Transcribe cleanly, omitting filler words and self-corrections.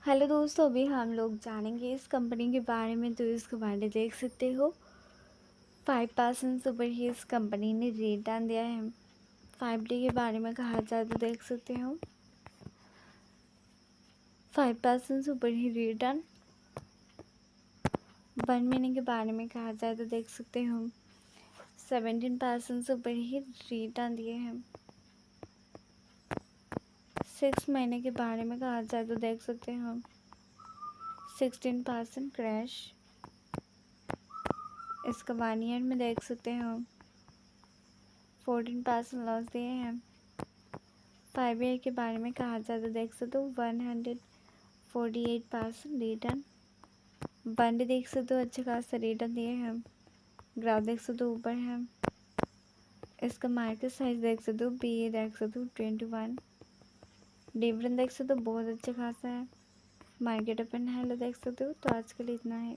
Hello दोस्तों, अभी हम लोग जानेंगे इस कंपनी के बारे में। तो इसके बारे देख सकते हो 5% ऊपर ही इस कंपनी ने रिटर्न दिया है। 5D के बारे में कहा जाए तो देख सकते हो 5% ऊपर ही रिटर्न। 1 महीने के बारे में कहा जाए तो देख सकते हो 17% ऊपर ही रिटर्न दिए हैं। 6 महीने के बारे में कहा जाए तो देख सकते हो 16% क्रैश। इसका 1 ईयर में देख सकते हो 14% लॉस दिए हैं। 5 ईयर के बारे में कहा जाए तो देख सकते हो 148% रिटर्न। 1 डे देख सकते हो अच्छे खासा रिटर्न दिए हैं। ग्राफ देख सकते हो ऊपर है। इसका मार्केट साइज देख सकते हो, PE देख सकते हो 21। डिविडेंड देख सकते हो बहुत अच्छा खासा है। मार्केट ओपन है देख सकते हो। तो आज के लिए इतना है।